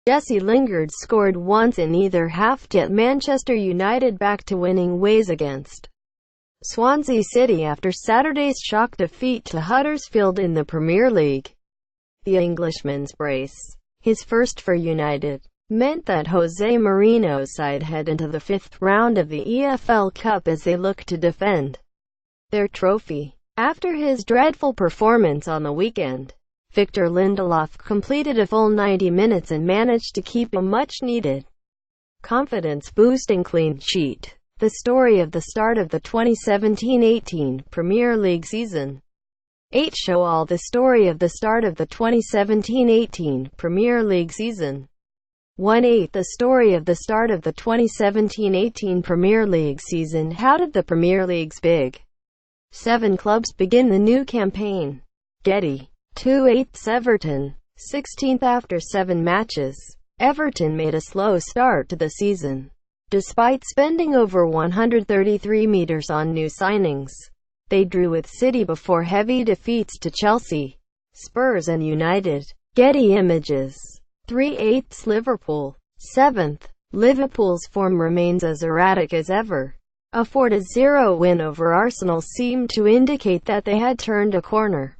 Jesse Lingard scored once in either half to get Manchester United back to winning ways against Swansea City after Saturday's shock defeat to Huddersfield in the Premier League. The Englishman's brace, his first for United, meant that Jose Mourinho's side head into the fifth round of the EFL Cup as they look to defend their trophy. After his dreadful performance on the weekend, Victor Lindelof completed a full 90 minutes and managed to keep a much-needed, confidence-boosting clean sheet. The story of the start of the 2017-18 Premier League season. 8 show all the story of the start of the 2017-18 Premier League season. 1/8 the story of the start of the 2017-18 Premier League season. How did the Premier League's Big 7 clubs begin the new campaign? Getty. 2/8 Everton, 16th after 7 matches. Everton made a slow start to the season. Despite spending over £133 million on new signings, they drew with City before heavy defeats to Chelsea, Spurs and United. Getty Images. 3/8 Liverpool, 7th. Liverpool's form remains as erratic as ever. A 4-0 win over Arsenal seemed to indicate that they had turned a corner,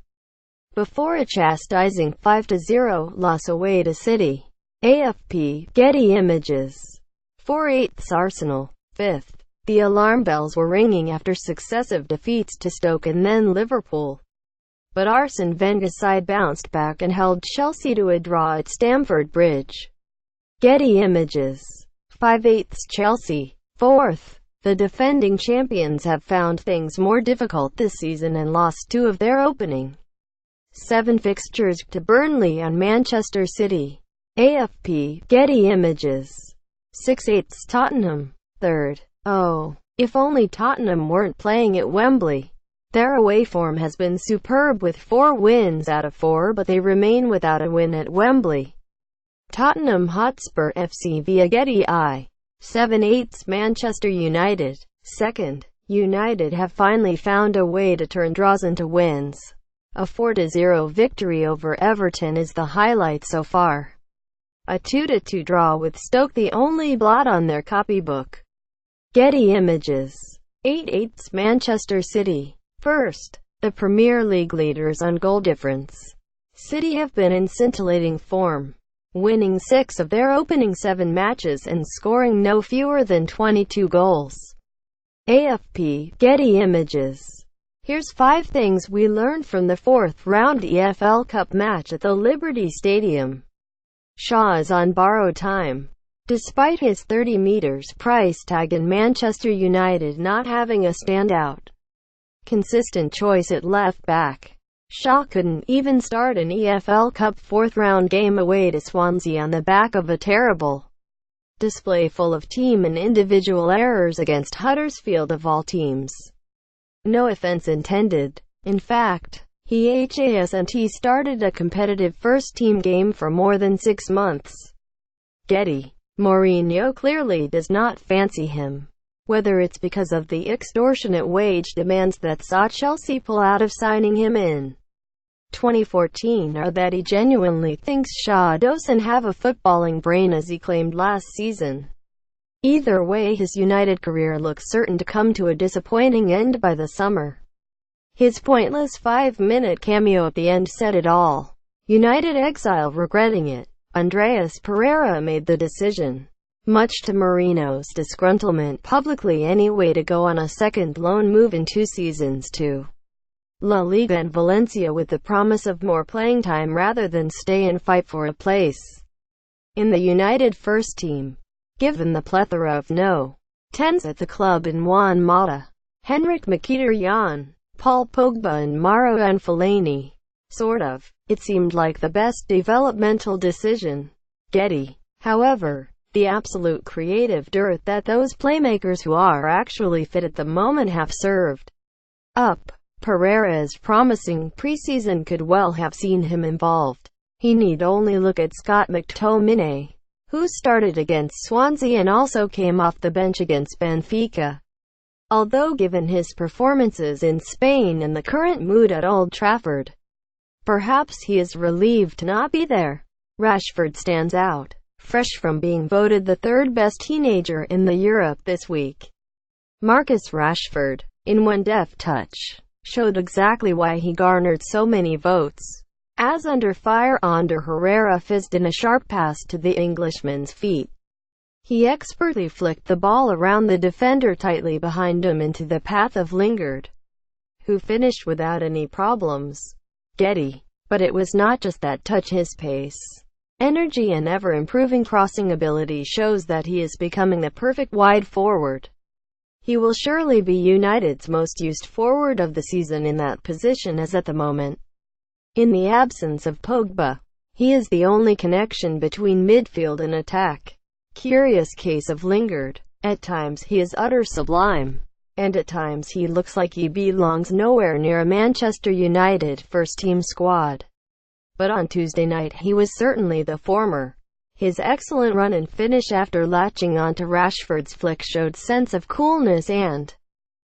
before a chastising 5-0 loss away to City. AFP. Getty Images. 4/8 Arsenal, 5th. The alarm bells were ringing after successive defeats to Stoke and then Liverpool. But Arsene Wenger's side bounced back and held Chelsea to a draw at Stamford Bridge. Getty Images. 5/8 Chelsea, 4th. The defending champions have found things more difficult this season and lost 2 of their opening 7 fixtures to Burnley and Manchester City. AFP. Getty Images. 6/8 Tottenham, 3rd. Oh, if only Tottenham weren't playing at Wembley. Their away form has been superb with 4 wins out of 4, but they remain without a win at Wembley. Tottenham Hotspur FC via Getty I. 7/8 Manchester United, 2nd. United have finally found a way to turn draws into wins. A 4-0 victory over Everton is the highlight so far. A 2-2 draw with Stoke the only blot on their copybook. Getty Images. 8/8 Manchester City, 1st. The Premier League leaders on goal difference. City have been in scintillating form, winning 6 of their opening 7 matches and scoring no fewer than 22 goals. AFP. Getty Images. Here's 5 things we learned from the 4th round EFL Cup match at the Liberty Stadium. Shaw is on borrowed time. Despite his £30 million price tag and Manchester United not having a standout, consistent choice at left back, Shaw couldn't even start an EFL Cup 4th round game away to Swansea on the back of a terrible display full of team and individual errors against Huddersfield of all teams. No offense intended. In fact, he hasn't started a competitive first-team game for more than 6 months. Getty. Mourinho clearly does not fancy him. Whether it's because of the extortionate wage demands that saw Chelsea pull out of signing him in 2014, or that he genuinely thinks Shaw doesn't have a footballing brain as he claimed last season. Either way, his United career looks certain to come to a disappointing end by the summer. His pointless 5-minute cameo at the end said it all. United exile regretting it. Andreas Pereira made the decision, much to Mourinho's disgruntlement publicly anyway, to go on a second loan move in 2 seasons to La Liga and Valencia with the promise of more playing time rather than stay and fight for a place in the United first team. Given the plethora of no-10s at the club in Juan Mata, Henrik Mkhitaryan, Paul Pogba and Marouane Fellaini, it seemed like the best developmental decision. Getty. However, the absolute creative dirt that those playmakers who are actually fit at the moment have served up Pereira's promising preseason could well have seen him involved. He need only look at Scott McTominay, who started against Swansea and also came off the bench against Benfica. Although given his performances in Spain and the current mood at Old Trafford, perhaps he is relieved to not be there. Rashford stands out, fresh from being voted the third best teenager in the Europe this week. Marcus Rashford, in one deft touch, showed exactly why he garnered so many votes. As under fire, Ander Herrera fizzed in a sharp pass to the Englishman's feet. He expertly flicked the ball around the defender tightly behind him into the path of Lingard, who finished without any problems. Getty. But it was not just that touch. His pace, energy and ever-improving crossing ability shows that he is becoming the perfect wide forward. He will surely be United's most used forward of the season in that position as at the moment. In the absence of Pogba, he is the only connection between midfield and attack. Curious case of Lingard. At times he is utter sublime, and at times he looks like he belongs nowhere near a Manchester United first-team squad. But on Tuesday night he was certainly the former. His excellent run and finish after latching onto Rashford's flick showed sense of coolness and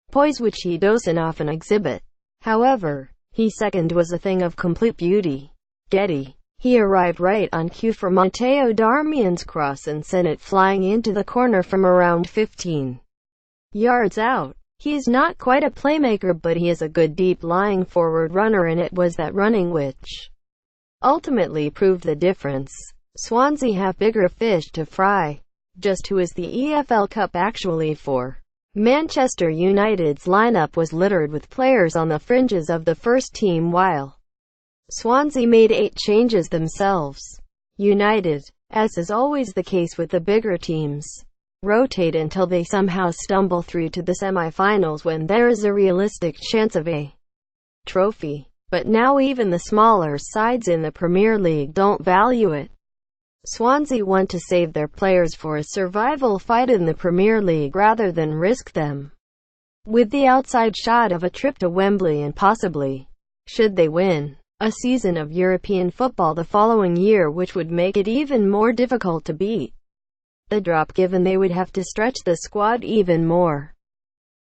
poise which he doesn't often exhibit. However, his second was a thing of complete beauty. Getty. He arrived right on cue for Matteo Darmian's cross and sent it flying into the corner from around 15 yards out. He is not quite a playmaker, but he is a good deep-lying forward runner, and it was that running which ultimately proved the difference. Swansea have bigger fish to fry. Just who is the EFL Cup actually for? Manchester United's lineup was littered with players on the fringes of the first team, while Swansea made 8 changes themselves. United, as is always the case with the bigger teams, rotate until they somehow stumble through to the semi-finals when there is a realistic chance of a trophy. But now even the smaller sides in the Premier League don't value it. Swansea want to save their players for a survival fight in the Premier League rather than risk them with the outside shot of a trip to Wembley and possibly, should they win, a season of European football the following year, which would make it even more difficult to beat the drop, given they would have to stretch the squad even more.